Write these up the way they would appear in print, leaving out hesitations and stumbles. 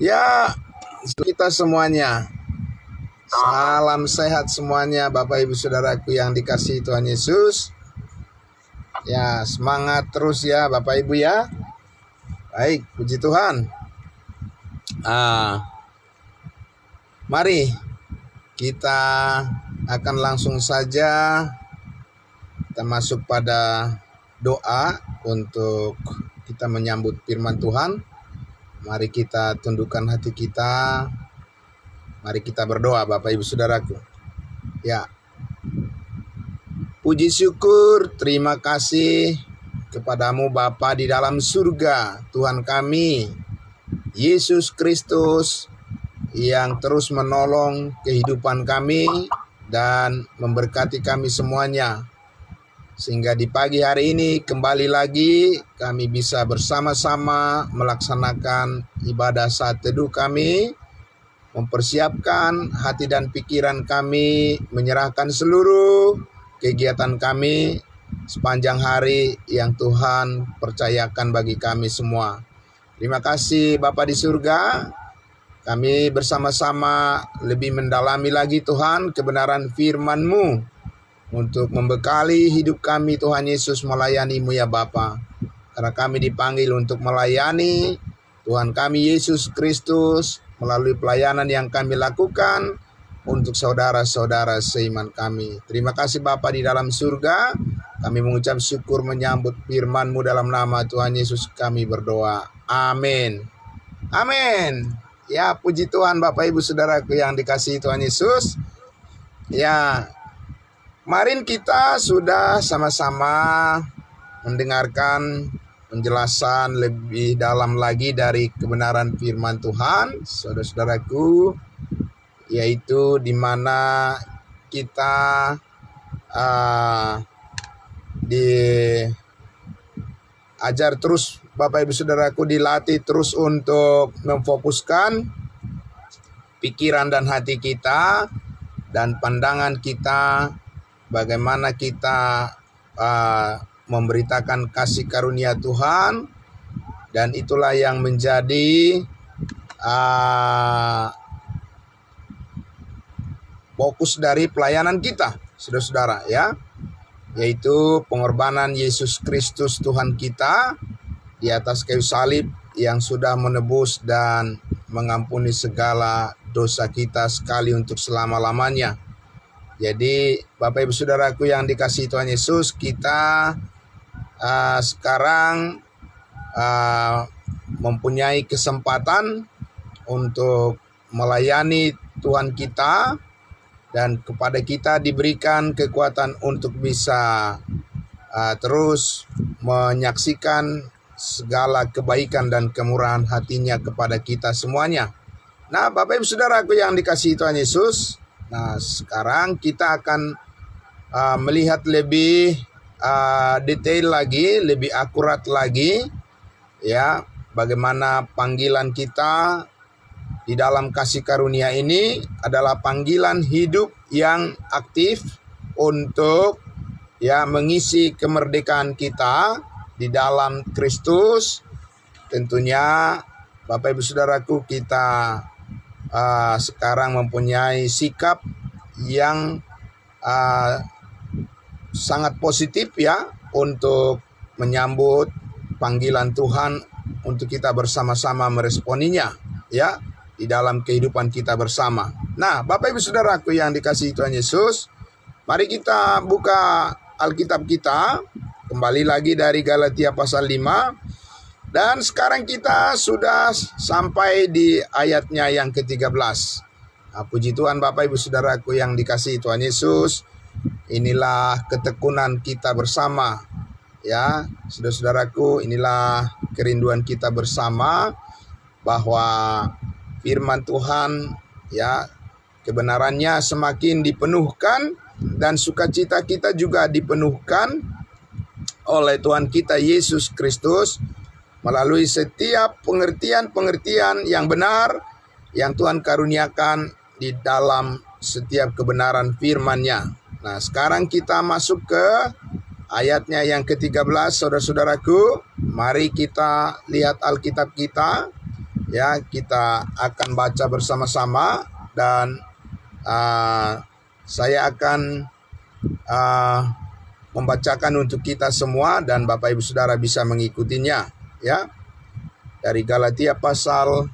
Ya, kita semuanya. Salam sehat semuanya Bapak Ibu Saudaraku yang dikasihi Tuhan Yesus. Ya, semangat terus ya Bapak Ibu ya. Baik, puji Tuhan. Mari kita akan langsung saja kita masuk pada doa untuk kita menyambut firman Tuhan. Mari kita tundukkan hati kita. Mari kita berdoa Bapak Ibu Saudaraku. Ya. Puji syukur, terima kasih kepadamu Bapa di dalam surga, Tuhan kami, Yesus Kristus, yang terus menolong kehidupan kami dan memberkati kami semuanya. Sehingga di pagi hari ini kembali lagi kami bisa bersama-sama melaksanakan ibadah saat teduh kami, mempersiapkan hati dan pikiran kami, menyerahkan seluruh kegiatan kami sepanjang hari yang Tuhan percayakan bagi kami semua. Terima kasih Bapa di surga. Kami bersama-sama lebih mendalami lagi Tuhan kebenaran firman-Mu untuk membekali hidup kami Tuhan Yesus melayani-Mu ya Bapa. Karena kami dipanggil untuk melayani Tuhan kami Yesus Kristus melalui pelayanan yang kami lakukan untuk saudara-saudara seiman kami. Terima kasih Bapa di dalam surga. Kami mengucap syukur menyambut firman-Mu dalam nama Tuhan Yesus kami berdoa. Amin. Amin. Ya, puji Tuhan Bapak Ibu Saudaraku yang dikasihi Tuhan Yesus. Ya, kemarin kita sudah sama-sama mendengarkan penjelasan lebih dalam lagi dari kebenaran firman Tuhan, saudara-saudaraku, yaitu di mana kita diajar terus, Bapak Ibu Saudaraku, dilatih terus untuk memfokuskan pikiran dan hati kita dan pandangan kita, bagaimana kita memberitakan kasih karunia Tuhan, dan itulah yang menjadi fokus dari pelayanan kita, saudara-saudara ya, yaitu pengorbanan Yesus Kristus Tuhan kita di atas kayu salib yang sudah menebus dan mengampuni segala dosa kita sekali untuk selama-lamanya. Jadi Bapak Ibu Saudaraku yang dikasihi Tuhan Yesus, kita sekarang mempunyai kesempatan untuk melayani Tuhan kita, dan kepada kita diberikan kekuatan untuk bisa terus menyaksikan segala kebaikan dan kemurahan hatinya kepada kita semuanya. Nah Bapak Ibu Saudaraku yang dikasihi Tuhan Yesus, nah sekarang kita akan melihat lebih detail lagi, lebih akurat lagi ya, bagaimana panggilan kita di dalam kasih karunia ini adalah panggilan hidup yang aktif untuk ya mengisi kemerdekaan kita di dalam Kristus. Tentunya Bapak Ibu Saudaraku, kita sekarang mempunyai sikap yang sangat positif ya untuk menyambut panggilan Tuhan untuk kita bersama-sama meresponinya ya di dalam kehidupan kita bersama. Nah, Bapak Ibu Saudaraku yang dikasihi Tuhan Yesus, mari kita buka Alkitab kita kembali lagi dari Galatia pasal 5, dan sekarang kita sudah sampai di ayatnya yang ke-13. Nah, puji Tuhan Bapak Ibu Saudaraku yang dikasihi Tuhan Yesus, inilah ketekunan kita bersama ya, saudara-saudaraku, inilah kerinduan kita bersama bahwa firman Tuhan ya kebenarannya semakin dipenuhkan dan sukacita kita juga dipenuhkan oleh Tuhan kita Yesus Kristus melalui setiap pengertian-pengertian yang benar yang Tuhan karuniakan di dalam setiap kebenaran firman-Nya. Nah, sekarang kita masuk ke ayatnya yang ke-13, saudara-saudaraku. Mari kita lihat Alkitab kita Ya, kita akan baca bersama-sama dan saya akan membacakan untuk kita semua dan Bapak Ibu Saudara bisa mengikutinya, ya. Dari Galatia pasal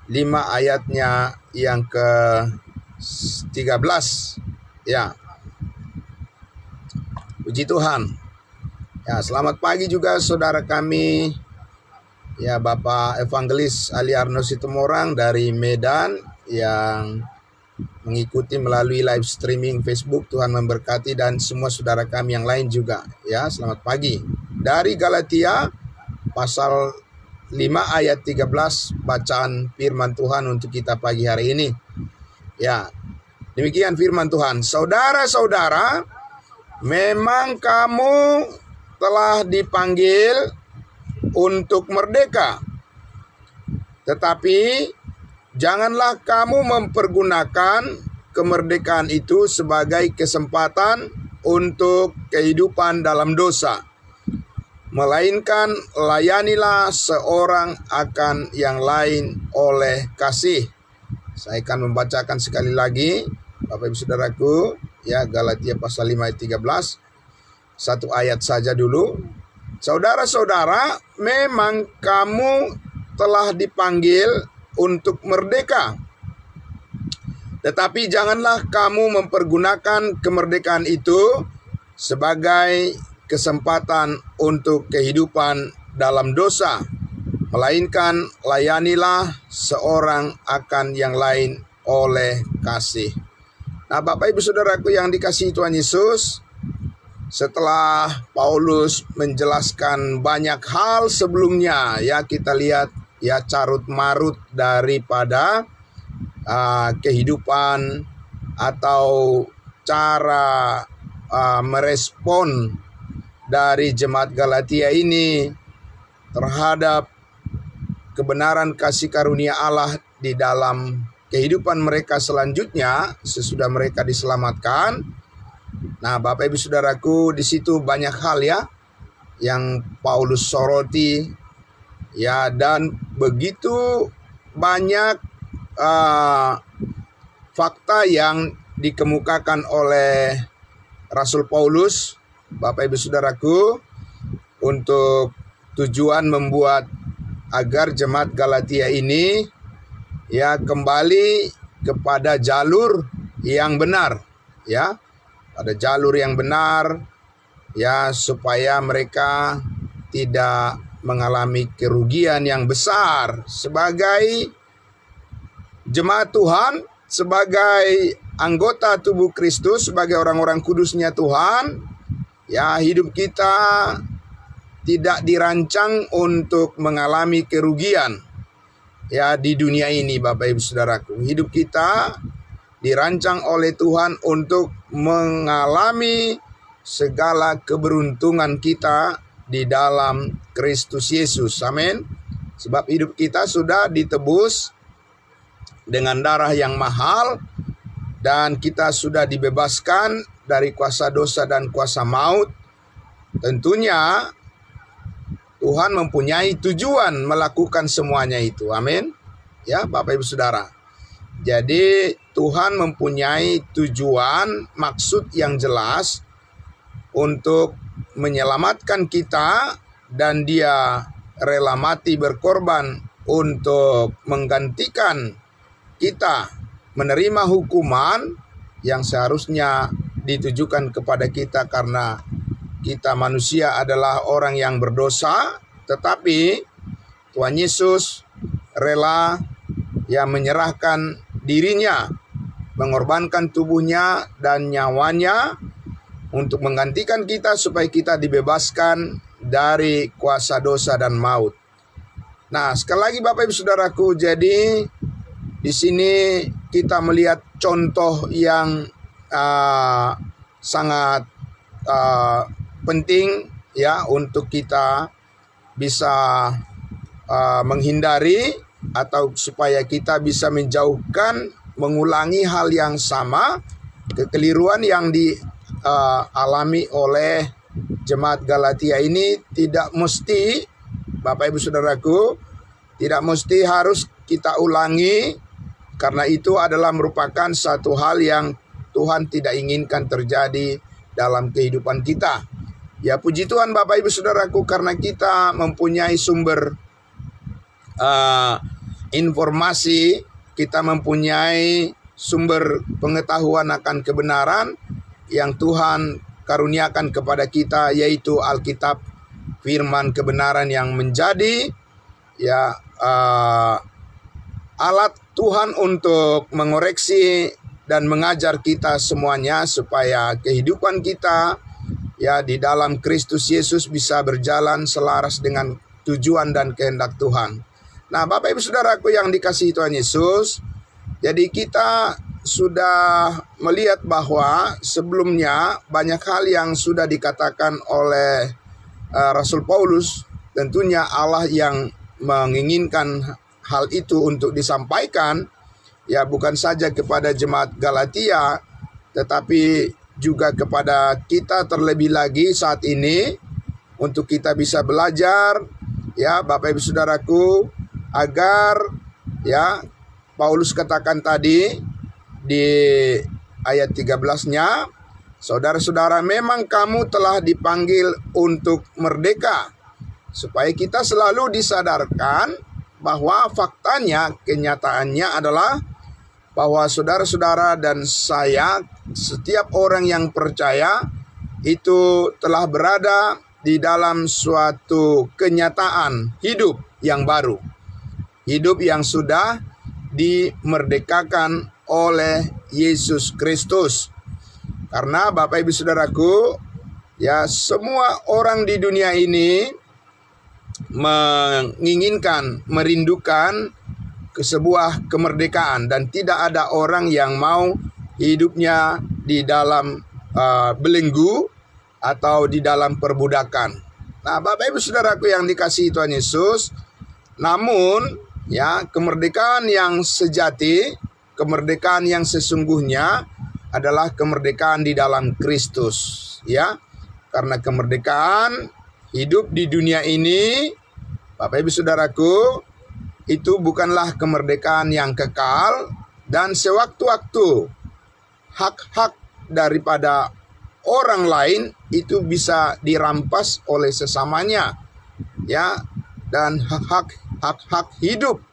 5 ayatnya yang ke-13. Ya. Puji Tuhan. Ya, selamat pagi juga saudara kami, ya, Bapak Evangelis Aliarno Situmorang dari Medan yang mengikuti melalui live streaming Facebook. Tuhan memberkati, dan semua saudara kami yang lain juga, ya, selamat pagi. Dari Galatia pasal 5 ayat 13, bacaan firman Tuhan untuk kita pagi hari ini. Ya, demikian firman Tuhan. Saudara-saudara, memang kamu telah dipanggil untuk merdeka. Tetapi janganlah kamu mempergunakan kemerdekaan itu sebagai kesempatan untuk kehidupan dalam dosa. Melainkan layanilah seorang akan yang lain oleh kasih. Saya akan membacakan sekali lagi, Bapak Ibu Saudaraku, ya, Galatia pasal 5 ayat 13. Satu ayat saja dulu. Saudara-saudara, memang kamu telah dipanggil untuk merdeka. Tetapi janganlah kamu mempergunakan kemerdekaan itu sebagai kesempatan untuk kehidupan dalam dosa. Melainkan layanilah seorang akan yang lain oleh kasih. Nah, Bapak Ibu Saudaraku yang dikasihi Tuhan Yesus, setelah Paulus menjelaskan banyak hal sebelumnya, ya, kita lihat, ya, carut marut daripada kehidupan atau cara merespon dari jemaat Galatia ini terhadap kebenaran kasih karunia Allah di dalam kehidupan mereka selanjutnya sesudah mereka diselamatkan. Nah, Bapak Ibu Saudaraku, di situ banyak hal, ya, yang Paulus soroti, ya, dan begitu banyak fakta yang dikemukakan oleh Rasul Paulus, Bapak Ibu Saudaraku, untuk tujuan membuat agar jemaat Galatia ini, ya, kembali kepada jalur yang benar, ya, pada jalur yang benar, ya, supaya mereka tidak mengalami kerugian yang besar sebagai jemaat Tuhan, sebagai anggota tubuh Kristus, sebagai orang-orang kudusnya Tuhan. Ya, hidup kita tidak dirancang untuk mengalami kerugian, ya, di dunia ini, Bapak Ibu Saudaraku. Hidup kita dirancang oleh Tuhan untuk mengalami segala keberuntungan kita di dalam Kristus Yesus. Amin. Sebab hidup kita sudah ditebus dengan darah yang mahal, dan kita sudah dibebaskan dari kuasa dosa dan kuasa maut. Tentunya Tuhan mempunyai tujuan melakukan semuanya itu. Amin. Ya, Bapak Ibu Saudara. Jadi Tuhan mempunyai tujuan, maksud yang jelas untuk menyelamatkan kita, dan Dia rela mati berkorban untuk menggantikan kita menerima hukuman yang seharusnya ditujukan kepada kita karena kita manusia adalah orang yang berdosa. Tetapi Tuhan Yesus rela, ya, menyerahkan dirinya, mengorbankan tubuhnya dan nyawanya untuk menggantikan kita supaya kita dibebaskan dari kuasa dosa dan maut. Nah, sekali lagi Bapak Ibu Saudaraku, jadi di sini kita melihat contoh yang sangat penting, ya, untuk kita bisa menghindari atau supaya kita bisa menjauhkan mengulangi hal yang sama, kekeliruan yang dialami oleh jemaat Galatia ini. Tidak mesti, Bapak Ibu Saudaraku, Tidak mesti harus kita ulangi, karena itu adalah merupakan satu hal yang Tuhan tidak inginkan terjadi dalam kehidupan kita. Ya, puji Tuhan Bapak Ibu Saudaraku, karena kita mempunyai sumber informasi, kita mempunyai sumber pengetahuan akan kebenaran yang Tuhan karuniakan kepada kita, yaitu Alkitab, firman kebenaran yang menjadi alat Tuhan untuk mengoreksi dan mengajar kita semuanya, supaya kehidupan kita di dalam Kristus Yesus bisa berjalan selaras dengan tujuan dan kehendak Tuhan. Nah, Bapak Ibu Saudaraku yang dikasihi Tuhan Yesus, jadi kita sudah melihat bahwa sebelumnya banyak hal yang sudah dikatakan oleh Rasul Paulus. Tentunya Allah yang menginginkan hal itu untuk disampaikan, bukan saja kepada jemaat Galatia, tetapi juga kepada kita terlebih lagi saat ini, untuk kita bisa belajar, Bapak Ibu Saudaraku, agar Paulus katakan tadi di ayat 13-nya, saudara-saudara, memang kamu telah dipanggil untuk merdeka, supaya kita selalu disadarkan bahwa faktanya, kenyataannya adalah bahwa saudara-saudara dan saya, setiap orang yang percaya itu telah berada di dalam suatu kenyataan hidup yang baru, hidup yang sudah dimerdekakan oleh Yesus Kristus. Karena Bapak Ibu Saudaraku, semua orang di dunia ini menginginkan, merindukan ke sebuah kemerdekaan, dan tidak ada orang yang mau hidupnya di dalam belenggu atau di dalam perbudakan. Nah, Bapak Ibu Saudaraku yang dikasihi Tuhan Yesus, namun kemerdekaan yang sejati, kemerdekaan yang sesungguhnya adalah kemerdekaan di dalam Kristus, karena kemerdekaan hidup di dunia ini, Bapak Ibu Saudaraku, itu bukanlah kemerdekaan yang kekal, dan sewaktu-waktu hak-hak daripada orang lain itu bisa dirampas oleh sesamanya, dan hak-hak hidup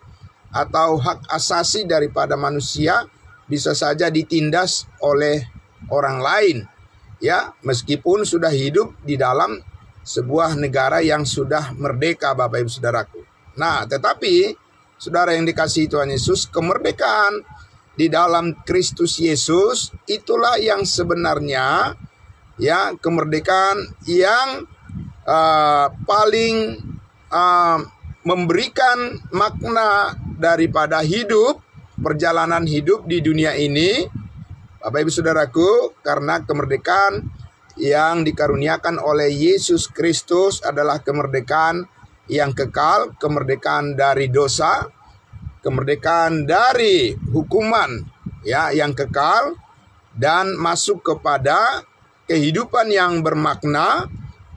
atau hak asasi daripada manusia bisa saja ditindas oleh orang lain, meskipun sudah hidup di dalam sebuah negara yang sudah merdeka, Bapak Ibu Saudaraku. Nah, tetapi saudara yang dikasihi Tuhan Yesus, kemerdekaan di dalam Kristus Yesus itulah yang sebenarnya kemerdekaan yang paling memberikan makna daripada hidup, perjalanan hidup di dunia ini, Bapak Ibu Saudaraku, karena kemerdekaan yang dikaruniakan oleh Yesus Kristus adalah kemerdekaan yang kekal, kemerdekaan dari dosa, kemerdekaan dari hukuman yang kekal, dan masuk kepada kehidupan yang bermakna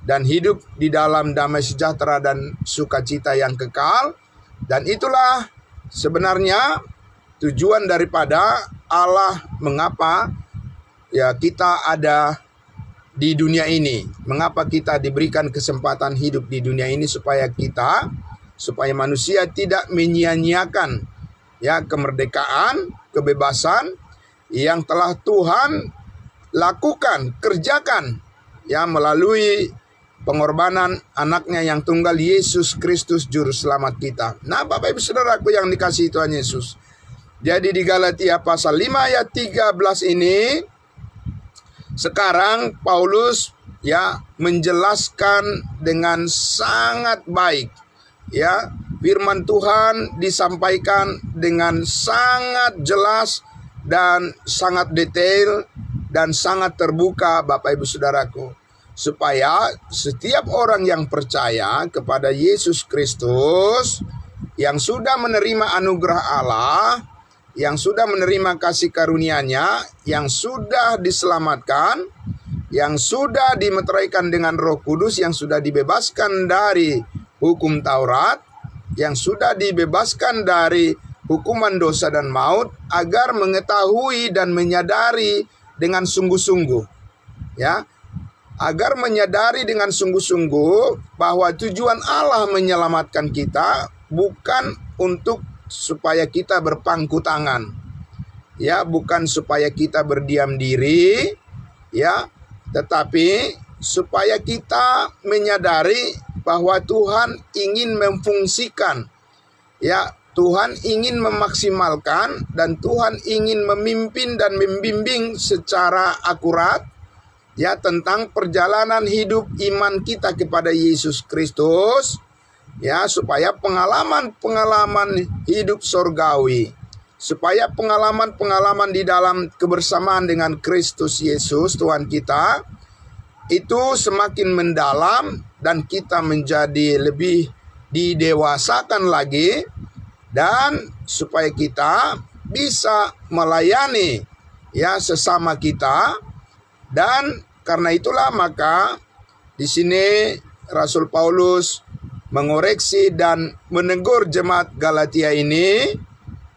dan hidup di dalam damai sejahtera dan sukacita yang kekal. Dan itulah sebenarnya tujuan daripada Allah mengapa kita ada di dunia ini. Mengapa kita diberikan kesempatan hidup di dunia ini, supaya manusia tidak menyia-nyiakan kemerdekaan, kebebasan yang telah Tuhan lakukan, kerjakan melalui pengorbanan anaknya yang tunggal, Yesus Kristus Juru Selamat kita. Nah, Bapak Ibu Saudaraku yang dikasihi Tuhan Yesus, jadi di Galatia pasal 5 ayat 13 ini, sekarang Paulus menjelaskan dengan sangat baik, firman Tuhan disampaikan dengan sangat jelas dan sangat detail dan sangat terbuka, Bapak Ibu Saudaraku, supaya setiap orang yang percaya kepada Yesus Kristus, yang sudah menerima anugerah Allah, yang sudah menerima kasih karunia-Nya, yang sudah diselamatkan, yang sudah dimeteraikan dengan Roh Kudus, yang sudah dibebaskan dari hukum Taurat, yang sudah dibebaskan dari hukuman dosa dan maut, agar mengetahui dan menyadari dengan sungguh-sungguh, ya, agar menyadari dengan sungguh-sungguh bahwa tujuan Allah menyelamatkan kita bukan untuk supaya kita berpangku tangan, ya, bukan supaya kita berdiam diri, ya, tetapi supaya kita menyadari bahwa Tuhan ingin memfungsikan, ya, Tuhan ingin memaksimalkan, dan Tuhan ingin memimpin dan membimbing secara akurat, ya, tentang perjalanan hidup iman kita kepada Yesus Kristus, ya, supaya pengalaman-pengalaman hidup surgawi, supaya pengalaman-pengalaman di dalam kebersamaan dengan Kristus Yesus Tuhan kita itu semakin mendalam, dan kita menjadi lebih didewasakan lagi, dan supaya kita bisa melayani, ya, sesama kita. Dan karena itulah maka di sini Rasul Paulus mengoreksi dan menegur jemaat Galatia ini,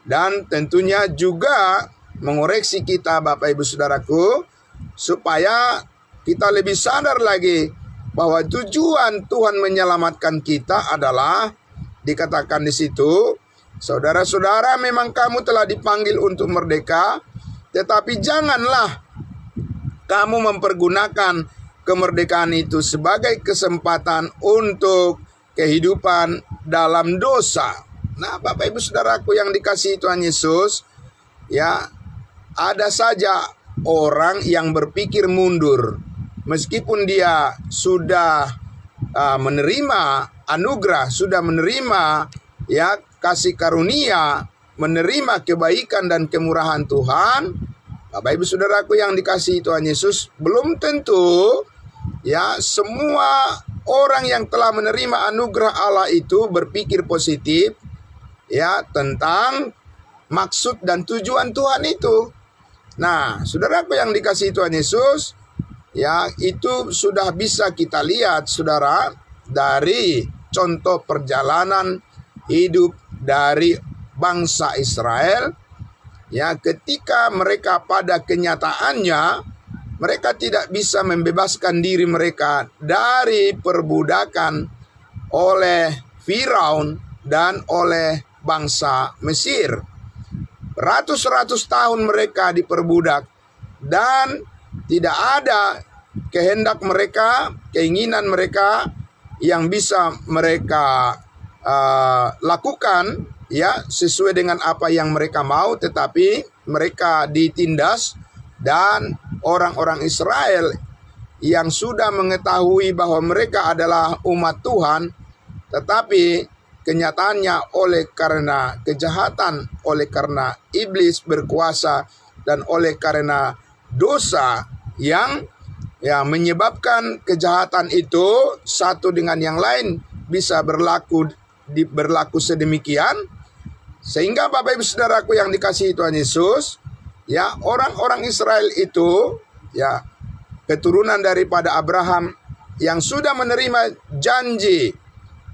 dan tentunya juga mengoreksi kita, Bapak Ibu Saudaraku, supaya kita lebih sadar lagi bahwa tujuan Tuhan menyelamatkan kita adalah dikatakan di situ, saudara-saudara, memang kamu telah dipanggil untuk merdeka, tetapi janganlah kamu mempergunakan kemerdekaan itu sebagai kesempatan untuk kehidupan dalam dosa. Nah, Bapak Ibu Saudaraku yang dikasihi Tuhan Yesus, ya, ada saja orang yang berpikir mundur meskipun dia sudah menerima anugerah, sudah menerima, ya, kasih karunia, menerima kebaikan dan kemurahan Tuhan. Bapak Ibu Saudaraku yang dikasihi Tuhan Yesus, belum tentu, ya, semua orang yang telah menerima anugerah Allah itu berpikir positif, ya, tentang maksud dan tujuan Tuhan itu. Nah, saudaraku yang dikasihi Tuhan Yesus, ya, itu sudah bisa kita lihat, saudara, dari contoh perjalanan hidup dari bangsa Israel, ya, ketika mereka pada kenyataannya mereka tidak bisa membebaskan diri mereka dari perbudakan oleh Firaun dan oleh bangsa Mesir. Ratus-ratus tahun mereka diperbudak, dan tidak ada kehendak mereka, keinginan mereka yang bisa mereka lakukan, ya, sesuai dengan apa yang mereka mau, tetapi mereka ditindas, dan orang-orang Israel yang sudah mengetahui bahwa mereka adalah umat Tuhan, tetapi kenyataannya oleh karena kejahatan, oleh karena iblis berkuasa, dan oleh karena dosa yang, ya, menyebabkan kejahatan itu satu dengan yang lain bisa berlaku sedemikian, sehingga Bapak Ibu Saudaraku yang dikasihi Tuhan Yesus, ya, orang-orang Israel itu, ya, keturunan daripada Abraham yang sudah menerima janji,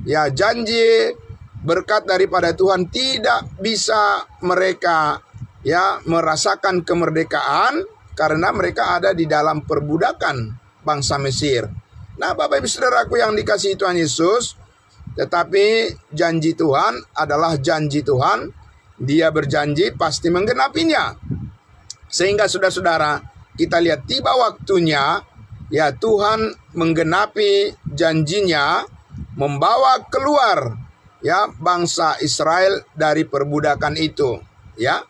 ya, janji berkat daripada Tuhan, tidak bisa mereka, ya, merasakan kemerdekaan karena mereka ada di dalam perbudakan bangsa Mesir. Nah, Bapak Ibu Saudaraku yang dikasihi Tuhan Yesus, tetapi janji Tuhan adalah janji Tuhan. Dia berjanji pasti menggenapinya. Sehingga saudara-saudara, kita lihat tiba waktunya, ya, Tuhan menggenapi janjinya, membawa keluar, ya, bangsa Israel dari perbudakan itu, ya.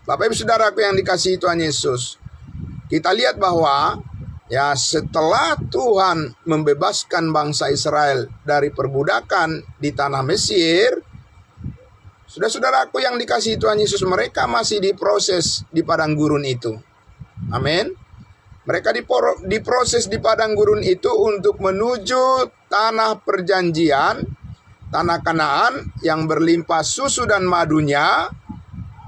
Bapak Ibu Saudaraku yang dikasihi Tuhan Yesus, kita lihat bahwa, ya, setelah Tuhan membebaskan bangsa Israel dari perbudakan di tanah Mesir, saudara-saudaraku yang dikasihi Tuhan Yesus, mereka masih diproses di padang gurun itu. Amin. Mereka diproses di padang gurun itu untuk menuju tanah perjanjian, tanah Kanaan yang berlimpah susu dan madunya.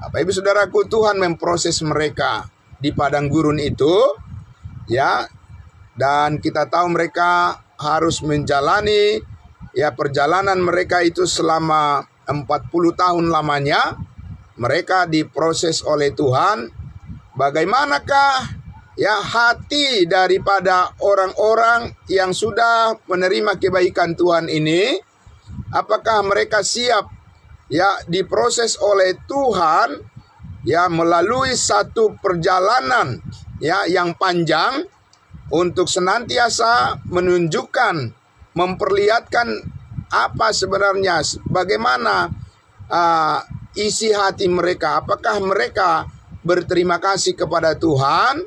Bapak Ibu Saudaraku, Tuhan memproses mereka di padang gurun itu, ya, dan kita tahu mereka harus menjalani, ya, perjalanan mereka itu selama 40 tahun lamanya mereka diproses oleh Tuhan. Bagaimanakah ya hati daripada orang-orang yang sudah menerima kebaikan Tuhan ini? Apakah mereka siap ya diproses oleh Tuhan ya melalui satu perjalanan ya yang panjang untuk senantiasa menunjukkan, memperlihatkan apa sebenarnya, bagaimana isi hati mereka. Apakah mereka berterima kasih kepada Tuhan?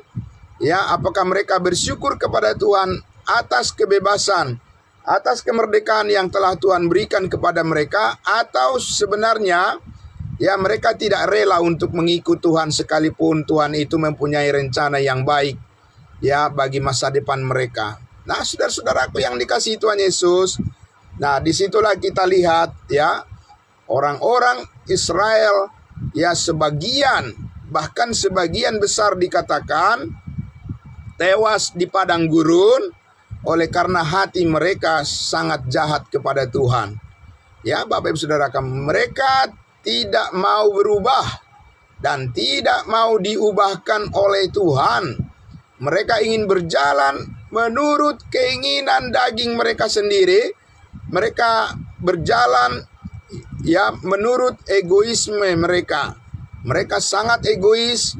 Ya, apakah mereka bersyukur kepada Tuhan atas kebebasan, atas kemerdekaan yang telah Tuhan berikan kepada mereka, atau sebenarnya ya mereka tidak rela untuk mengikut Tuhan sekalipun Tuhan itu mempunyai rencana yang baik ya bagi masa depan mereka. Nah, saudara-saudaraku yang dikasihi Tuhan Yesus, nah disitulah kita lihat ya orang-orang Israel ya bahkan sebagian besar dikatakan tewas di padang gurun oleh karena hati mereka sangat jahat kepada Tuhan. Ya Bapak Ibu Saudara, mereka tidak mau berubah dan tidak mau diubahkan oleh Tuhan. Mereka ingin berjalan menurut keinginan daging mereka sendiri. Mereka berjalan ya menurut egoisme mereka. Mereka sangat egois.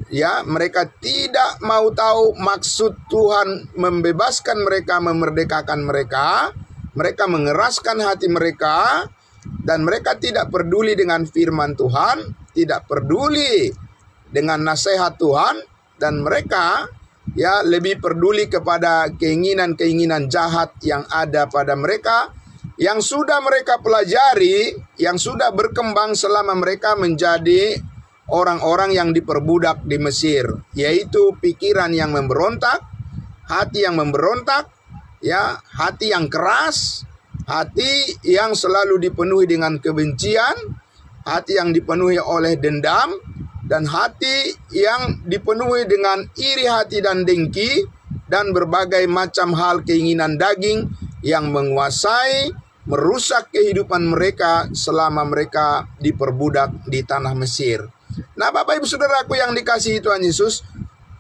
Ya, mereka tidak mau tahu maksud Tuhan membebaskan mereka, memerdekakan mereka. Mereka mengeraskan hati mereka. Dan mereka tidak peduli dengan firman Tuhan, tidak peduli dengan nasihat Tuhan, dan mereka ya lebih peduli kepada keinginan-keinginan jahat yang ada pada mereka, yang sudah mereka pelajari, yang sudah berkembang selama mereka menjadi orang-orang yang diperbudak di Mesir, yaitu pikiran yang memberontak, hati yang memberontak, ya, hati yang keras, hati yang selalu dipenuhi dengan kebencian, hati yang dipenuhi oleh dendam, dan hati yang dipenuhi dengan iri hati dan dengki, dan berbagai macam hal keinginan daging yang menguasai, merusak kehidupan mereka selama mereka diperbudak di tanah Mesir. Nah, Bapak Ibu Saudaraku yang dikasihi Tuhan Yesus,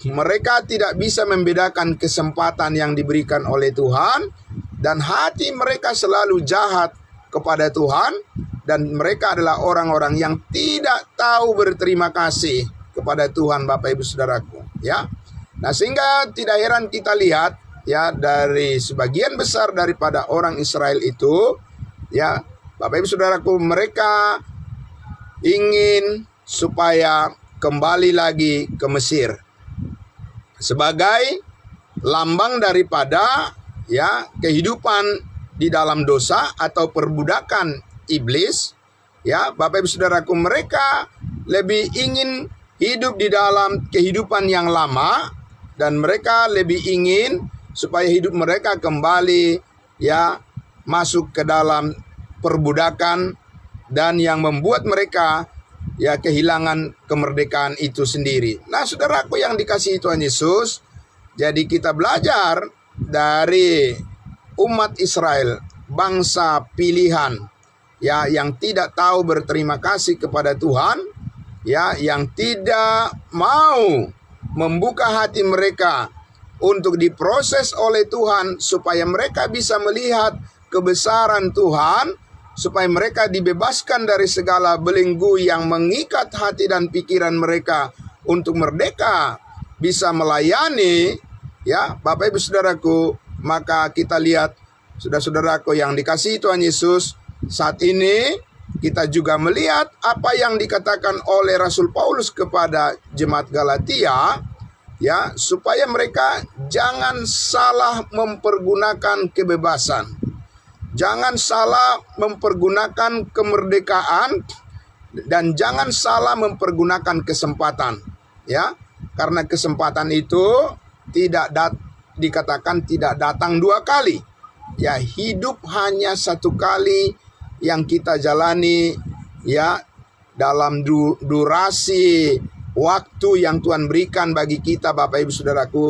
mereka tidak bisa membedakan kesempatan yang diberikan oleh Tuhan, dan hati mereka selalu jahat kepada Tuhan, dan mereka adalah orang-orang yang tidak tahu berterima kasih kepada Tuhan, Bapak Ibu Saudaraku, ya. Nah, sehingga tidak heran kita lihat ya dari sebagian besar daripada orang Israel itu, ya, Bapak Ibu Saudaraku, mereka ingin supaya kembali lagi ke Mesir sebagai lambang daripada ya kehidupan di dalam dosa atau perbudakan iblis. Ya, Bapak Ibu Saudaraku, mereka lebih ingin hidup di dalam kehidupan yang lama, dan mereka lebih ingin supaya hidup mereka kembali ya masuk ke dalam perbudakan, dan yang membuat mereka ya kehilangan kemerdekaan itu sendiri. Nah, saudaraku yang dikasihi Tuhan Yesus, jadi kita belajar dari umat Israel, bangsa pilihan ya yang tidak tahu berterima kasih kepada Tuhan, ya, yang tidak mau membuka hati mereka untuk diproses oleh Tuhan supaya mereka bisa melihat kebesaran Tuhan, supaya mereka dibebaskan dari segala belenggu yang mengikat hati dan pikiran mereka untuk merdeka bisa melayani, ya Bapak Ibu Saudaraku. Maka kita lihat, saudara-saudaraku yang dikasihi Tuhan Yesus, saat ini kita juga melihat apa yang dikatakan oleh Rasul Paulus kepada jemaat Galatia, ya, supaya mereka jangan salah mempergunakan kebebasan. Jangan salah mempergunakan kemerdekaan, dan jangan salah mempergunakan kesempatan, ya. Karena kesempatan itu dikatakan tidak datang dua kali. Ya, hidup hanya satu kali yang kita jalani, ya, dalam durasi waktu yang Tuhan berikan bagi kita, Bapak Ibu Saudaraku.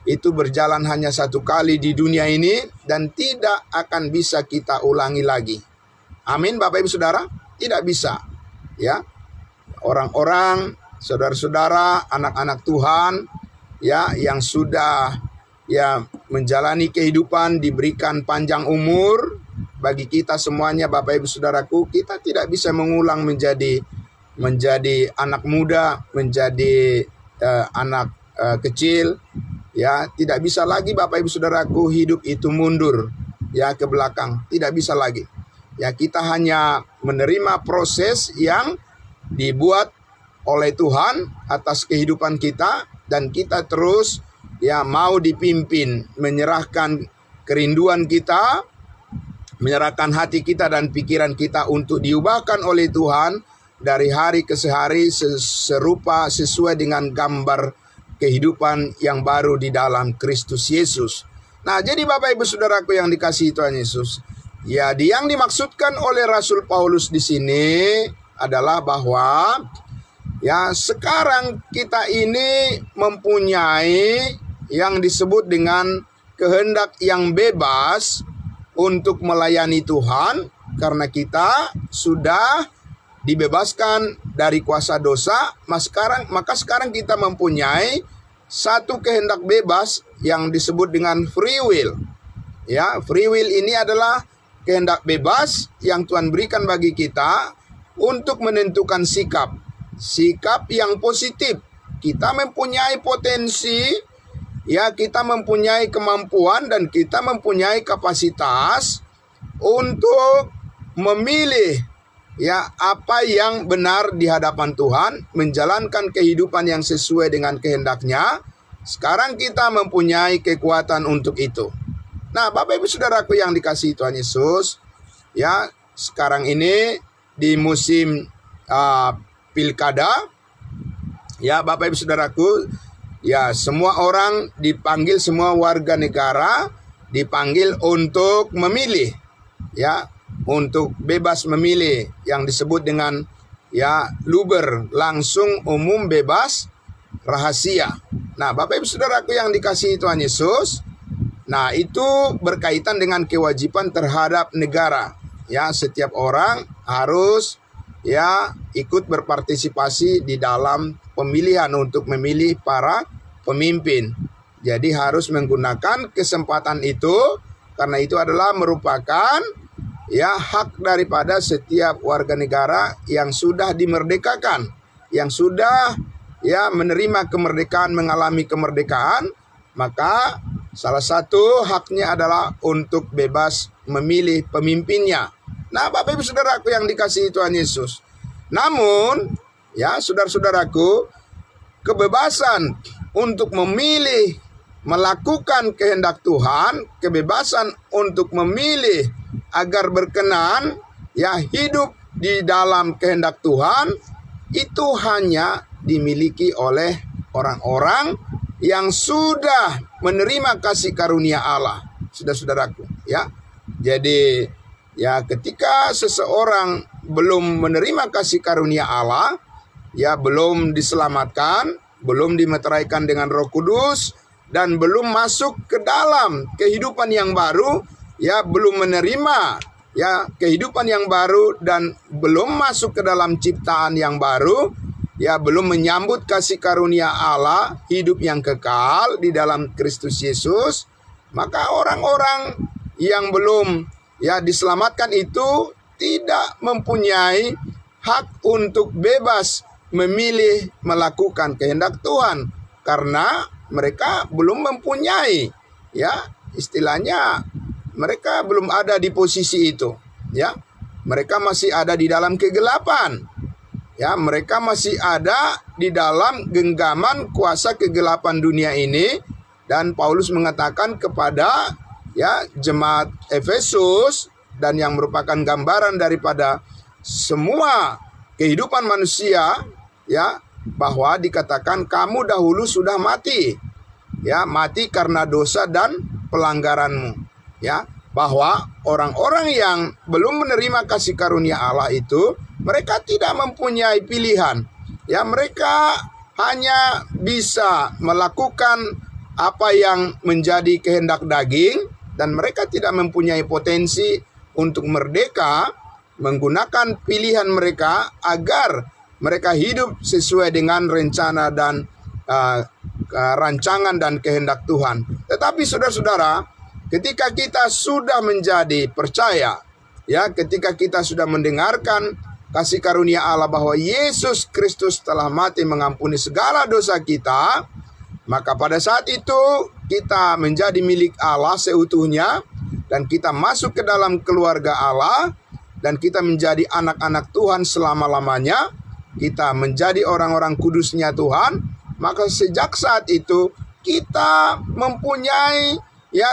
Itu berjalan hanya satu kali di dunia ini dan tidak akan bisa kita ulangi lagi. Amin, Bapak Ibu Saudara. Tidak bisa. Ya. Orang-orang, saudara-saudara, anak-anak Tuhan ya yang sudah ya menjalani kehidupan, diberikan panjang umur. Bagi kita semuanya, Bapak Ibu Saudaraku, kita tidak bisa mengulang menjadi anak muda, menjadi anak kecil. Ya, tidak bisa lagi Bapak Ibu Saudaraku hidup itu mundur ya ke belakang, tidak bisa lagi. Ya, kita hanya menerima proses yang dibuat oleh Tuhan atas kehidupan kita, dan kita terus ya mau dipimpin, menyerahkan kerinduan kita, menyerahkan hati kita dan pikiran kita untuk diubahkan oleh Tuhan dari hari ke hari serupa sesuai dengan gambar kehidupan yang baru di dalam Kristus Yesus. Nah, jadi Bapak Ibu Saudaraku yang dikasihi Tuhan Yesus, ya yang dimaksudkan oleh Rasul Paulus di sini adalah bahwa ya sekarang kita ini mempunyai yang disebut dengan kehendak yang bebas untuk melayani Tuhan, karena kita sudah dibebaskan dari kuasa dosa. Maka sekarang kita mempunyai satu kehendak bebas yang disebut dengan free will. Ya, free will ini adalah kehendak bebas yang Tuhan berikan bagi kita untuk menentukan sikap yang positif. Kita mempunyai potensi, ya kita mempunyai kemampuan dan kita mempunyai kapasitas untuk memilih ya apa yang benar di hadapan Tuhan, menjalankan kehidupan yang sesuai dengan kehendaknya. Sekarang kita mempunyai kekuatan untuk itu. Nah, Bapak Ibu Saudaraku yang dikasihi Tuhan Yesus, ya sekarang ini di musim pilkada, ya Bapak Ibu Saudaraku, ya semua orang dipanggil, semua warga negara dipanggil untuk memilih, ya untuk bebas memilih yang disebut dengan ya luber, langsung, umum, bebas, rahasia. Nah, Bapak Ibu Saudaraku yang dikasihi Tuhan Yesus, nah itu berkaitan dengan kewajiban terhadap negara. Ya, setiap orang harus ya ikut berpartisipasi di dalam pemilihan untuk memilih para pemimpin. Jadi harus menggunakan kesempatan itu, karena itu adalah merupakan ya hak daripada setiap warga negara yang sudah dimerdekakan, yang sudah ya menerima kemerdekaan, mengalami kemerdekaan. Maka salah satu haknya adalah untuk bebas memilih pemimpinnya. Nah, Bapak Ibu Saudaraku yang dikasihi Tuhan Yesus, namun ya saudara-saudaraku, kebebasan untuk memilih melakukan kehendak Tuhan, kebebasan untuk memilih agar berkenan ya hidup di dalam kehendak Tuhan, itu hanya dimiliki oleh orang-orang yang sudah menerima kasih karunia Allah. Saudara-saudaraku, ya. Jadi ya ketika seseorang belum menerima kasih karunia Allah, ya belum diselamatkan, belum dimeteraikan dengan Roh Kudus, dan belum masuk ke dalam kehidupan yang baru, ya belum menerima ya kehidupan yang baru dan belum masuk ke dalam ciptaan yang baru, ya belum menyambut kasih karunia Allah, hidup yang kekal di dalam Kristus Yesus, maka orang-orang yang belum ya diselamatkan itu tidak mempunyai hak untuk bebas memilih melakukan kehendak Tuhan, karena mereka belum mempunyai ya istilahnya, mereka belum ada di posisi itu, ya mereka masih ada di dalam kegelapan, ya mereka masih ada di dalam genggaman kuasa kegelapan dunia ini. Dan Paulus mengatakan kepada ya jemaat Efesus, dan yang merupakan gambaran daripada semua kehidupan manusia, ya bahwa dikatakan kamu dahulu sudah mati, ya mati karena dosa dan pelanggaranmu, ya bahwa orang-orang yang belum menerima kasih karunia Allah itu, mereka tidak mempunyai pilihan, ya mereka hanya bisa melakukan apa yang menjadi kehendak daging, dan mereka tidak mempunyai potensi untuk merdeka menggunakan pilihan mereka agar mereka hidup sesuai dengan rencana dan rancangan dan kehendak Tuhan. Tetapi saudara-saudara, ketika kita sudah menjadi percaya, ya, ketika kita sudah mendengarkan kasih karunia Allah bahwa Yesus Kristus telah mati mengampuni segala dosa kita, maka pada saat itu kita menjadi milik Allah seutuhnya, dan kita masuk ke dalam keluarga Allah, dan kita menjadi anak-anak Tuhan selama-lamanya. Kita menjadi orang-orang kudusnya Tuhan. Maka sejak saat itu kita mempunyai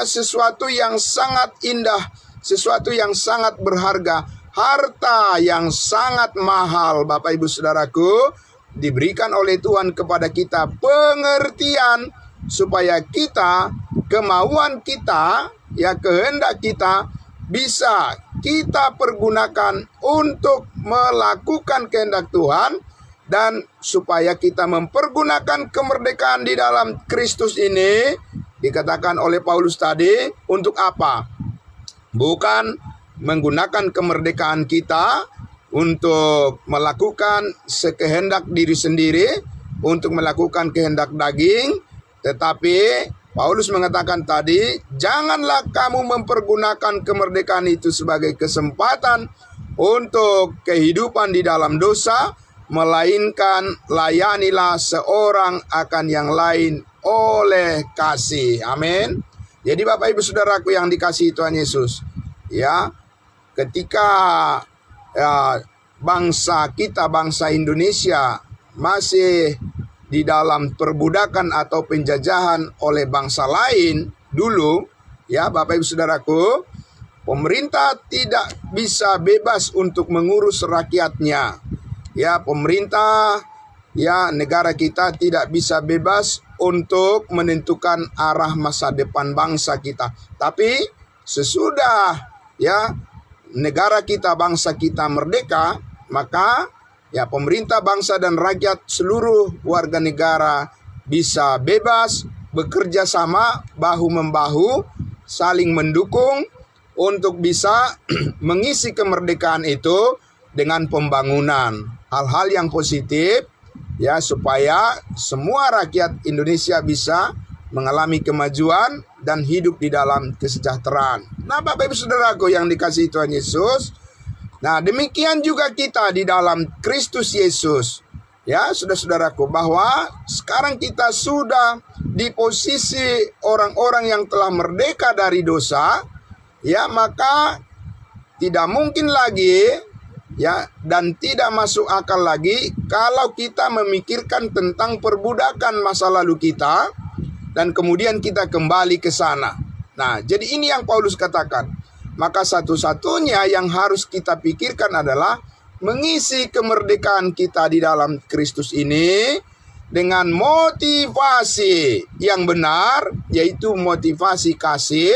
sesuatu yang sangat indah, sesuatu yang sangat berharga, harta yang sangat mahal. Bapak Ibu Saudaraku, diberikan oleh Tuhan kepada kita pengertian supaya kita, kemauan kita, kehendak kita bisa kita pergunakan untuk melakukan kehendak Tuhan, dan supaya kita mempergunakan kemerdekaan di dalam Kristus ini. Dikatakan oleh Paulus tadi, untuk apa? Bukan menggunakan kemerdekaan kita untuk melakukan sekehendak diri sendiri, untuk melakukan kehendak daging, tetapi Paulus mengatakan tadi, janganlah kamu mempergunakan kemerdekaan itu sebagai kesempatan untuk kehidupan di dalam dosa, melainkan layanilah seorang akan yang lain oleh kasih. Amin. Jadi Bapak Ibu Saudaraku yang dikasihi Tuhan Yesus, ketika bangsa kita, bangsa Indonesia masih di dalam perbudakan atau penjajahan oleh bangsa lain dulu, Bapak Ibu Saudaraku, pemerintah tidak bisa bebas untuk mengurus rakyatnya. Pemerintah, negara kita tidak bisa bebas untuk menentukan arah masa depan bangsa kita. Tapi sesudah negara kita, bangsa kita merdeka, maka pemerintah, bangsa dan rakyat, seluruh warga negara bisa bebas bekerja sama, bahu-membahu, saling mendukung untuk bisa mengisi kemerdekaan itu dengan pembangunan. Hal-hal yang positif, supaya semua rakyat Indonesia bisa mengalami kemajuan dan hidup di dalam kesejahteraan. Nah, Bapak Ibu Saudaraku yang dikasihi Tuhan Yesus, demikian juga kita di dalam Kristus Yesus. Saudara-saudaraku, bahwa sekarang kita sudah di posisi orang-orang yang telah merdeka dari dosa, maka tidak mungkin lagi, dan tidak masuk akal lagi kalau kita memikirkan tentang perbudakan masa lalu kita, dan kemudian kita kembali ke sana. Nah, jadi ini yang Paulus katakan. Maka satu-satunya yang harus kita pikirkan adalah mengisi kemerdekaan kita di dalam Kristus ini dengan motivasi yang benar, yaitu motivasi kasih,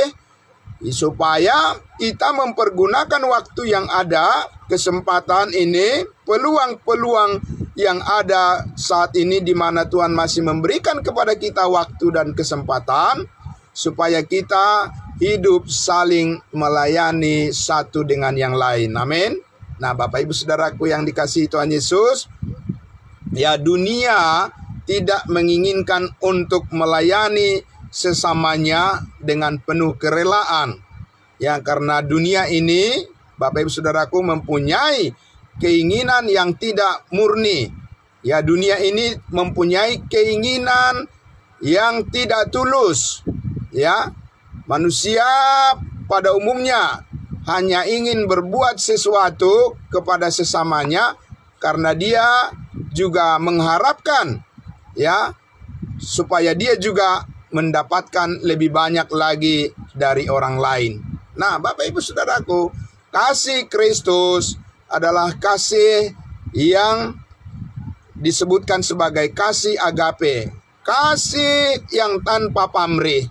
supaya kita mempergunakan waktu yang ada, kesempatan ini, peluang-peluang yang ada saat ini di mana Tuhan masih memberikan kepada kita waktu dan kesempatan, supaya kita hidup saling melayani satu dengan yang lain. Amin. Nah, Bapak Ibu Saudaraku yang dikasihi Tuhan Yesus, dunia tidak menginginkan untuk melayani sesamanya dengan penuh kerelaan. Karena dunia ini, Bapak Ibu Saudaraku, mempunyai keinginan yang tidak murni. Dunia ini mempunyai keinginan yang tidak tulus. Manusia pada umumnya hanya ingin berbuat sesuatu kepada sesamanya karena dia juga mengharapkan supaya dia juga mendapatkan lebih banyak lagi dari orang lain. Nah, Bapak Ibu Saudaraku, kasih Kristus adalah kasih yang disebutkan sebagai kasih agape, kasih yang tanpa pamrih,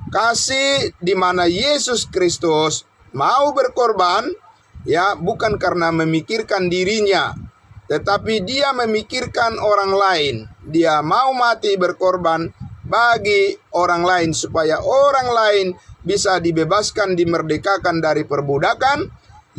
kasih di mana Yesus Kristus mau berkorban, bukan karena memikirkan dirinya, tetapi dia memikirkan orang lain. Dia mau mati berkorban bagi orang lain, supaya orang lain bisa dibebaskan, dimerdekakan dari perbudakan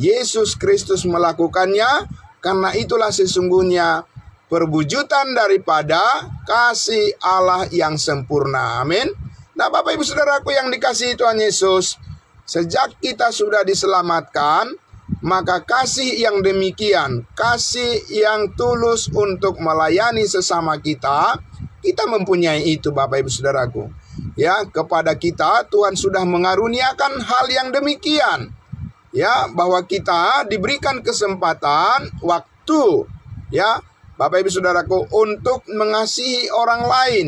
Yesus Kristus melakukannya, karena itulah sesungguhnya perwujudan daripada kasih Allah yang sempurna. Amin. Nah, Bapak Ibu Saudaraku yang dikasihi Tuhan Yesus, sejak kita sudah diselamatkan, maka kasih yang demikian, kasih yang tulus untuk melayani sesama kita mempunyai itu, Bapak Ibu Saudaraku. Ya, kepada kita Tuhan sudah mengaruniakan hal yang demikian. Ya, bahwa kita diberikan kesempatan, waktu, ya, Bapak Ibu Saudaraku, untuk mengasihi orang lain,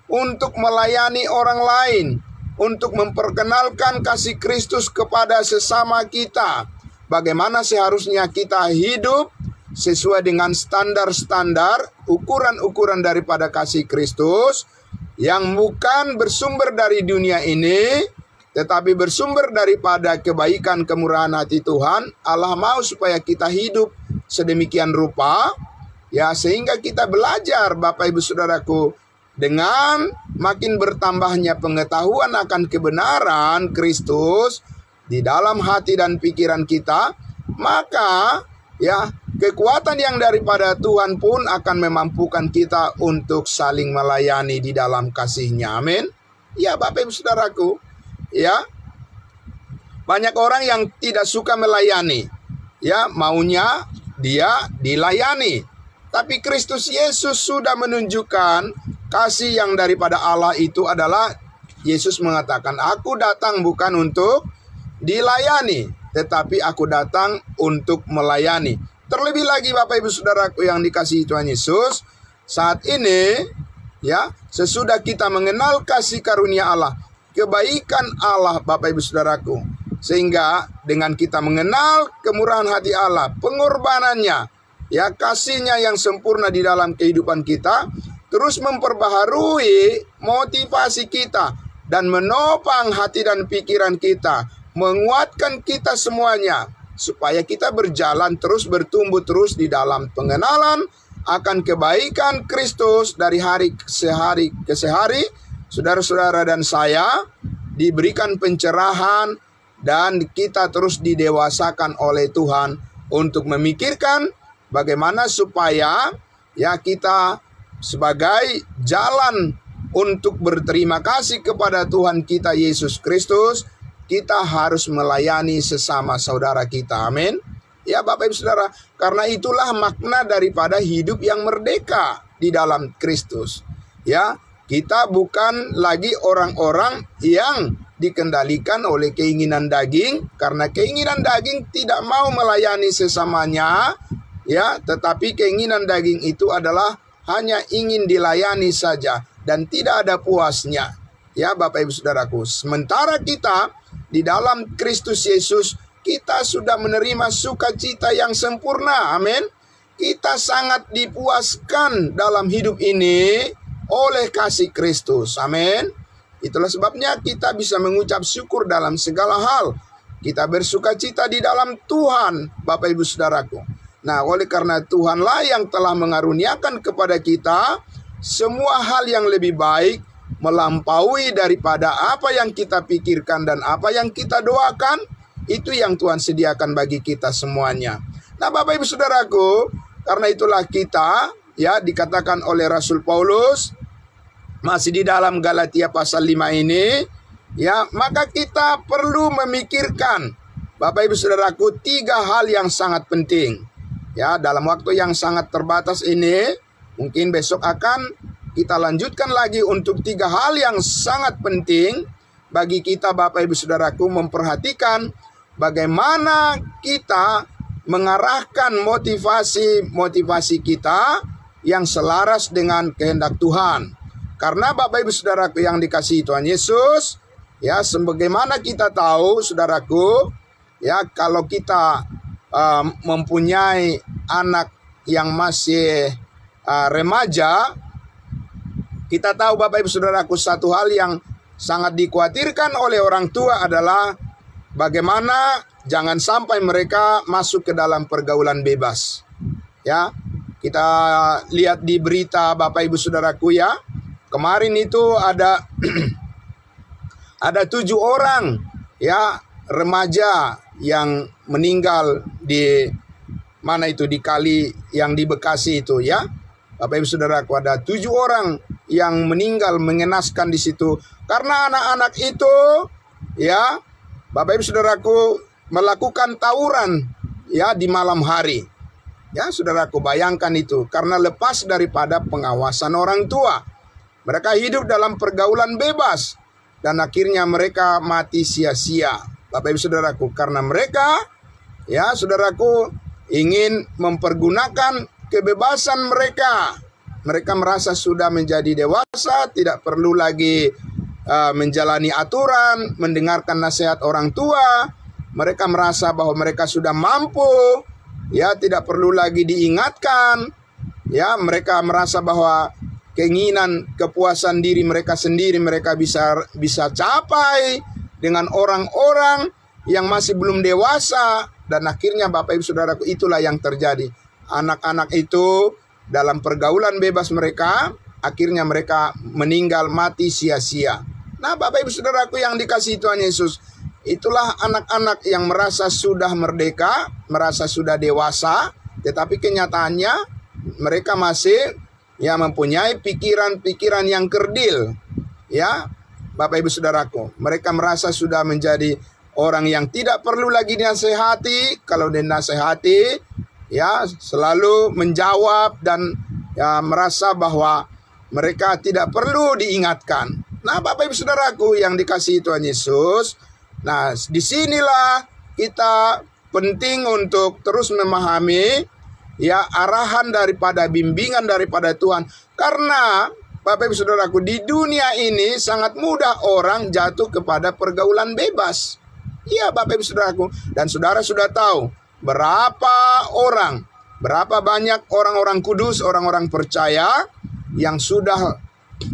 untuk melayani orang lain, untuk memperkenalkan kasih Kristus kepada sesama kita. Bagaimana seharusnya kita hidup sesuai dengan standar-standar, ukuran-ukuran daripada kasih Kristus, yang bukan bersumber dari dunia ini, tetapi bersumber daripada kebaikan kemurahan hati Tuhan. Allah mau supaya kita hidup sedemikian rupa, ya, sehingga kita belajar, Bapak Ibu Saudaraku, dengan makin bertambahnya pengetahuan akan kebenaran Kristus di dalam hati dan pikiran kita, maka ya, kekuatan yang daripada Tuhan pun akan memampukan kita untuk saling melayani di dalam kasih-Nya. Amin. Ya, Bapak Ibu Saudaraku, ya, banyak orang yang tidak suka melayani, ya, maunya dia dilayani. Tapi Kristus Yesus sudah menunjukkan kasih yang daripada Allah itu adalah, Yesus mengatakan, aku datang bukan untuk dilayani, tetapi aku datang untuk melayani. Terlebih lagi Bapak Ibu Saudaraku yang dikasihi Tuhan Yesus, saat ini, ya, sesudah kita mengenal kasih karunia Allah, kebaikan Allah, Bapak Ibu Saudaraku, sehingga dengan kita mengenal kemurahan hati Allah, pengorbanannya, ya, kasih-Nya yang sempurna di dalam kehidupan kita, terus memperbaharui motivasi kita dan menopang hati dan pikiran kita, menguatkan kita semuanya, supaya kita berjalan terus, bertumbuh terus di dalam pengenalan akan kebaikan Kristus dari hari ke hari. Saudara-saudara dan saya diberikan pencerahan dan kita terus didewasakan oleh Tuhan untuk memikirkan bagaimana supaya, ya, kita sebagai jalan untuk berterima kasih kepada Tuhan kita Yesus Kristus, kita harus melayani sesama saudara kita. Amin. Ya, Bapak Ibu Saudara, karena itulah makna daripada hidup yang merdeka di dalam Kristus. Ya, kita bukan lagi orang-orang yang dikendalikan oleh keinginan daging, karena keinginan daging tidak mau melayani sesamanya, ya, tetapi keinginan daging itu adalah hanya ingin dilayani saja dan tidak ada puasnya. Ya, Bapak Ibu Saudaraku, sementara kita di dalam Kristus Yesus, kita sudah menerima sukacita yang sempurna. Amin. Kita sangat dipuaskan dalam hidup ini oleh kasih Kristus. Amin. Itulah sebabnya kita bisa mengucap syukur dalam segala hal. Kita bersukacita di dalam Tuhan, Bapak Ibu Saudaraku. Nah, oleh karena Tuhanlah yang telah mengaruniakan kepada kita semua hal yang lebih baik, melampaui daripada apa yang kita pikirkan dan apa yang kita doakan, itu yang Tuhan sediakan bagi kita semuanya. Nah, Bapak Ibu Saudaraku, karena itulah kita, ya, dikatakan oleh Rasul Paulus, masih di dalam Galatia pasal 5 ini, ya, maka kita perlu memikirkan, Bapak Ibu Saudaraku, 3 hal yang sangat penting. Ya, dalam waktu yang sangat terbatas ini, mungkin besok akan kita lanjutkan lagi untuk 3 hal yang sangat penting bagi kita, Bapak Ibu Saudaraku, memperhatikan bagaimana kita mengarahkan motivasi kita yang selaras dengan kehendak Tuhan. Karena Bapak Ibu Saudaraku yang dikasihi Tuhan Yesus, ya, sebagaimana kita tahu, Saudaraku, ya, kalau kita mempunyai anak yang masih remaja, kita tahu, Bapak Ibu Saudaraku, satu hal yang sangat dikhawatirkan oleh orang tua adalah bagaimana jangan sampai mereka masuk ke dalam pergaulan bebas. Ya, kita lihat di berita, Bapak Ibu Saudaraku, ya, kemarin itu ada 7 orang, ya, remaja yang meninggal di mana itu, di kali yang di Bekasi itu ya. Bapak Ibu Saudaraku, ada 7 orang yang meninggal mengenaskan di situ karena anak-anak itu ya, Bapak Ibu Saudaraku, melakukan tawuran ya di malam hari. Ya, Saudaraku, bayangkan itu karena lepas daripada pengawasan orang tua. Mereka hidup dalam pergaulan bebas dan akhirnya mereka mati sia-sia. Bapak Ibu Saudaraku, karena mereka ya, Saudaraku, ingin mempergunakan kebebasan mereka. Mereka merasa sudah menjadi dewasa, tidak perlu lagi menjalani aturan, mendengarkan nasihat orang tua. Mereka merasa bahwa mereka sudah mampu, ya, tidak perlu lagi diingatkan. Ya, mereka merasa bahwa keinginan kepuasan diri mereka sendiri mereka bisa capai dengan orang-orang yang masih belum dewasa. Dan akhirnya Bapak Ibu Saudaraku, itulah yang terjadi. Anak-anak itu dalam pergaulan bebas mereka, akhirnya mereka meninggal mati sia-sia. Nah, Bapak Ibu Saudaraku yang dikasihi Tuhan Yesus, itulah anak-anak yang merasa sudah merdeka, merasa sudah dewasa, tetapi kenyataannya mereka masih ya mempunyai pikiran-pikiran yang kerdil. Ya, Bapak Ibu Saudaraku, mereka merasa sudah menjadi orang yang tidak perlu lagi dinasehati. Kalau dinasehati, ya selalu menjawab dan ya merasa bahwa mereka tidak perlu diingatkan. Nah, Bapak Ibu Saudaraku yang dikasihi Tuhan Yesus, nah disinilah kita penting untuk terus memahami ya arahan daripada bimbingan daripada Tuhan. Karena Bapak Ibu Saudaraku, di dunia ini sangat mudah orang jatuh kepada pergaulan bebas. Iya, Bapak Ibu Saudaraku, dan saudara sudah tahu berapa banyak orang-orang kudus, orang-orang percaya yang sudah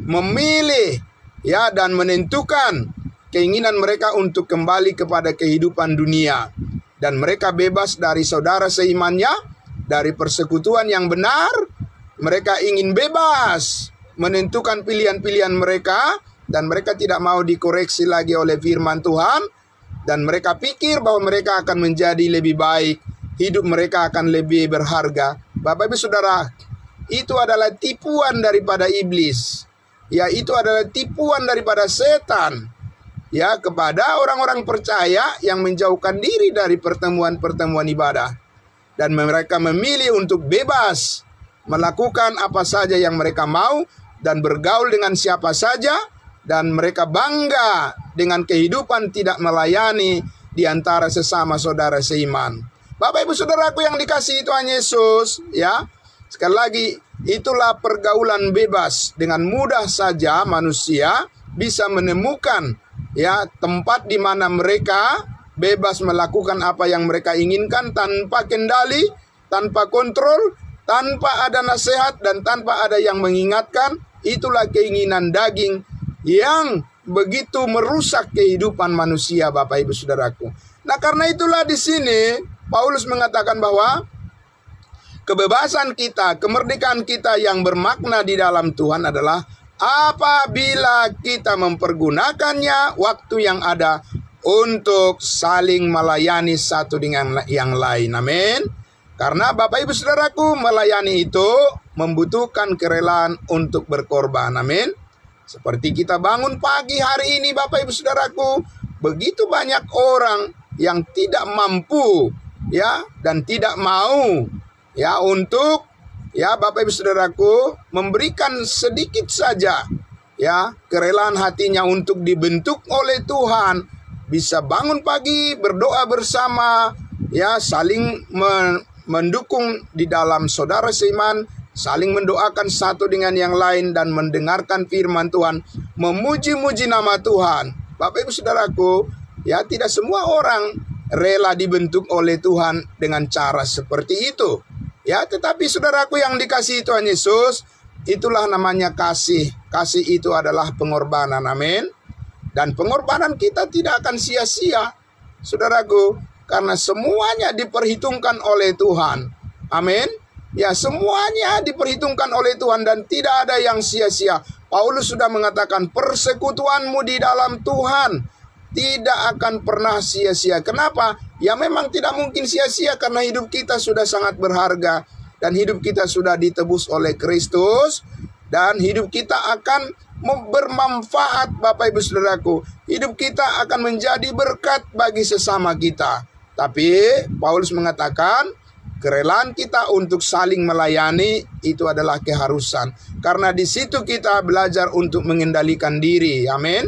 memilih ya dan menentukan keinginan mereka untuk kembali kepada kehidupan dunia, dan mereka bebas dari saudara seimannya, dari persekutuan yang benar. Mereka ingin bebas menentukan pilihan-pilihan mereka, dan mereka tidak mau dikoreksi lagi oleh firman Tuhan. Dan mereka pikir bahwa mereka akan menjadi lebih baik, hidup mereka akan lebih berharga. Bapak Ibu Saudara, itu adalah tipuan daripada iblis. Ya, itu adalah tipuan daripada setan. Ya, kepada orang-orang percaya yang menjauhkan diri dari pertemuan-pertemuan ibadah. Dan mereka memilih untuk bebas, melakukan apa saja yang mereka mau, dan bergaul dengan siapa saja. Dan mereka bangga dengan kehidupan tidak melayani di antara sesama saudara seiman. Bapak Ibu Saudaraku yang dikasihi Tuhan Yesus, ya, sekali lagi, itulah pergaulan bebas. Dengan mudah saja manusia bisa menemukan ya tempat di mana mereka bebas melakukan apa yang mereka inginkan tanpa kendali, tanpa kontrol, tanpa ada nasihat dan tanpa ada yang mengingatkan. Itulah keinginan daging yang begitu merusak kehidupan manusia, Bapak Ibu Saudaraku. Nah, karena itulah di sini Paulus mengatakan bahwa kebebasan kita, kemerdekaan kita yang bermakna di dalam Tuhan adalah apabila kita mempergunakannya waktu yang ada untuk saling melayani satu dengan yang lain. Amin. Karena Bapak Ibu Saudaraku, melayani itu membutuhkan kerelaan untuk berkorban. Amin. Seperti kita bangun pagi hari ini, Bapak Ibu Saudaraku, begitu banyak orang yang tidak mampu ya dan tidak mau ya untuk ya Bapak Ibu Saudaraku memberikan sedikit saja ya kerelaan hatinya untuk dibentuk oleh Tuhan, bisa bangun pagi berdoa bersama ya, saling mendukung di dalam saudara seiman, saling mendoakan satu dengan yang lain dan mendengarkan firman Tuhan, memuji-muji nama Tuhan. Bapak Ibu Saudaraku, ya tidak semua orang rela dibentuk oleh Tuhan dengan cara seperti itu. Ya, tetapi saudaraku yang dikasihi Tuhan Yesus, itulah namanya kasih. Kasih itu adalah pengorbanan. Amin. Dan pengorbanan kita tidak akan sia-sia, saudaraku, karena semuanya diperhitungkan oleh Tuhan. Amin. Ya, semuanya diperhitungkan oleh Tuhan dan tidak ada yang sia-sia. Paulus sudah mengatakan persekutuanmu di dalam Tuhan tidak akan pernah sia-sia. Kenapa? Ya memang tidak mungkin sia-sia karena hidup kita sudah sangat berharga. Dan hidup kita sudah ditebus oleh Kristus. Dan hidup kita akan bermanfaat, Bapak Ibu Saudaraku. Hidup kita akan menjadi berkat bagi sesama kita. Tapi Paulus mengatakan kerelaan kita untuk saling melayani itu adalah keharusan. Karena di situ kita belajar untuk mengendalikan diri. Amin.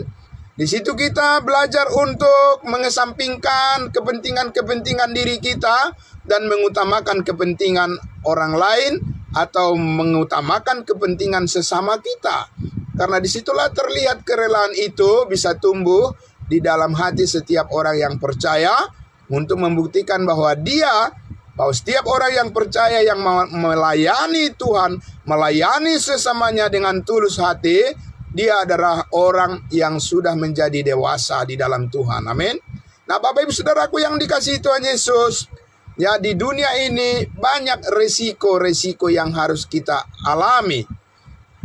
Di situ kita belajar untuk mengesampingkan kepentingan-kepentingan diri kita dan mengutamakan kepentingan orang lain atau mengutamakan kepentingan sesama kita. Karena disitulah terlihat kerelaan itu bisa tumbuh di dalam hati setiap orang yang percaya untuk membuktikan bahwa setiap orang yang percaya yang melayani Tuhan, melayani sesamanya dengan tulus hati, dia adalah orang yang sudah menjadi dewasa di dalam Tuhan. Amin. Nah, Bapak Ibu Saudaraku yang dikasihi Tuhan Yesus, ya di dunia ini banyak resiko-resiko yang harus kita alami.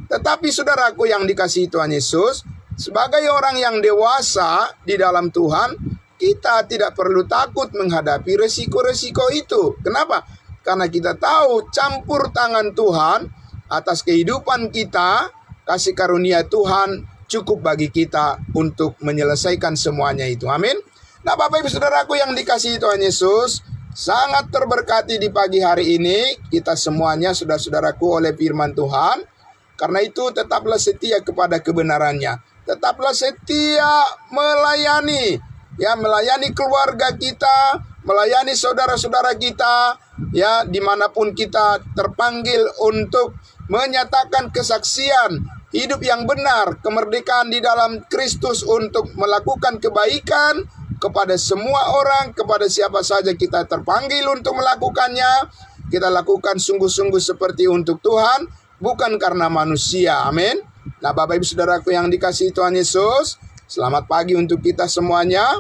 Tetapi saudaraku yang dikasihi Tuhan Yesus, sebagai orang yang dewasa di dalam Tuhan, kita tidak perlu takut menghadapi resiko-resiko itu. Kenapa? Karena kita tahu campur tangan Tuhan atas kehidupan kita, kasih karunia Tuhan cukup bagi kita untuk menyelesaikan semuanya itu. Amin. Nah, Bapak Ibu Saudaraku yang dikasihi Tuhan Yesus, sangat terberkati di pagi hari ini kita semuanya saudara-saudaraku oleh firman Tuhan. Karena itu tetaplah setia kepada kebenarannya. Tetaplah setia melayani. Ya, melayani keluarga kita, melayani saudara-saudara kita. Ya, dimanapun kita terpanggil untuk menyatakan kesaksian hidup yang benar, kemerdekaan di dalam Kristus untuk melakukan kebaikan kepada semua orang, kepada siapa saja kita terpanggil untuk melakukannya. Kita lakukan sungguh-sungguh seperti untuk Tuhan, bukan karena manusia. Amin. Nah, Bapak Ibu Saudaraku yang dikasihi Tuhan Yesus, selamat pagi untuk kita semuanya.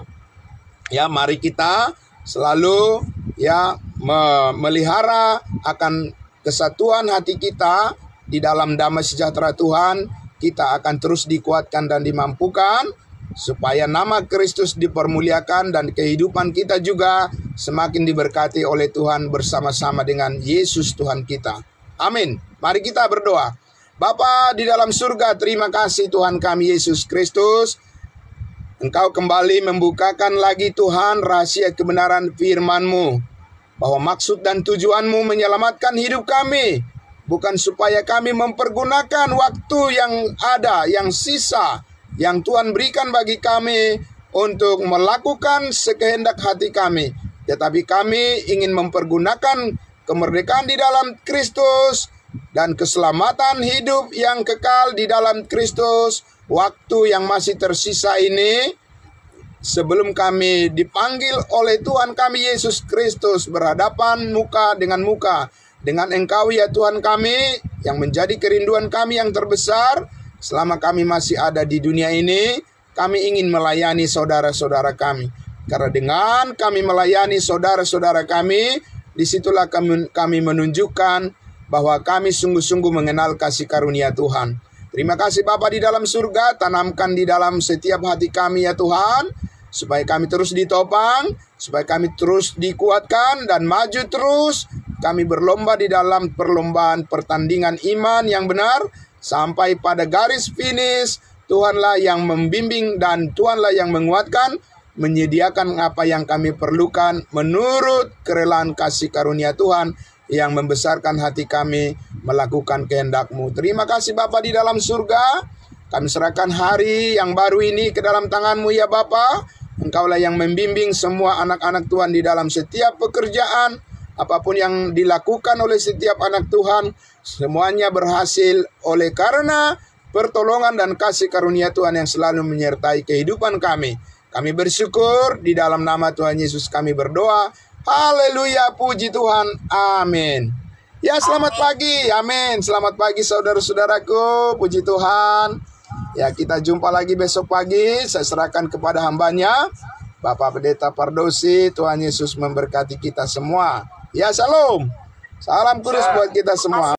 Ya, mari kita selalu memelihara akan kesatuan hati kita di dalam damai sejahtera Tuhan. Kita akan terus dikuatkan dan dimampukan supaya nama Kristus dipermuliakan dan kehidupan kita juga semakin diberkati oleh Tuhan bersama-sama dengan Yesus Tuhan kita. Amin. Mari kita berdoa. Bapa di dalam surga, terima kasih Tuhan kami Yesus Kristus. Engkau kembali membukakan lagi Tuhan rahasia kebenaran firman-Mu, bahwa maksud dan tujuan-Mu menyelamatkan hidup kami, bukan supaya kami mempergunakan waktu yang ada, yang sisa, yang Tuhan berikan bagi kami untuk melakukan sekehendak hati kami. Tetapi kami ingin mempergunakan kemerdekaan di dalam Kristus dan keselamatan hidup yang kekal di dalam Kristus. Waktu yang masih tersisa ini, sebelum kami dipanggil oleh Tuhan kami Yesus Kristus berhadapan muka dengan Engkau ya Tuhan kami, yang menjadi kerinduan kami yang terbesar selama kami masih ada di dunia ini. Kami ingin melayani saudara-saudara kami, karena dengan kami melayani saudara-saudara kami, disitulah kami menunjukkan bahwa kami sungguh-sungguh mengenal kasih karunia Tuhan. Terima kasih Bapa di dalam surga, tanamkan di dalam setiap hati kami ya Tuhan, supaya kami terus ditopang, supaya kami terus dikuatkan dan maju terus. Kami berlomba di dalam perlombaan pertandingan iman yang benar, sampai pada garis finish. Tuhanlah yang membimbing dan Tuhanlah yang menguatkan, menyediakan apa yang kami perlukan menurut kerelaan kasih karunia Tuhan yang membesarkan hati kami melakukan kehendak-Mu. Terima kasih Bapa di dalam surga. Kami serahkan hari yang baru ini ke dalam tangan-Mu ya Bapa. Engkaulah yang membimbing semua anak-anak Tuhan di dalam setiap pekerjaan, apapun yang dilakukan oleh setiap anak Tuhan, semuanya berhasil oleh karena pertolongan dan kasih karunia Tuhan yang selalu menyertai kehidupan kami. Kami bersyukur di dalam nama Tuhan Yesus kami berdoa. Haleluya, puji Tuhan, amin. Ya, selamat pagi, amin. Selamat pagi saudara-saudaraku, puji Tuhan. Ya, kita jumpa lagi besok pagi. Saya serahkan kepada hambanya, Bapak Pendeta Pardosi. Tuhan Yesus memberkati kita semua. Ya, shalom. Salam kudus buat kita semua.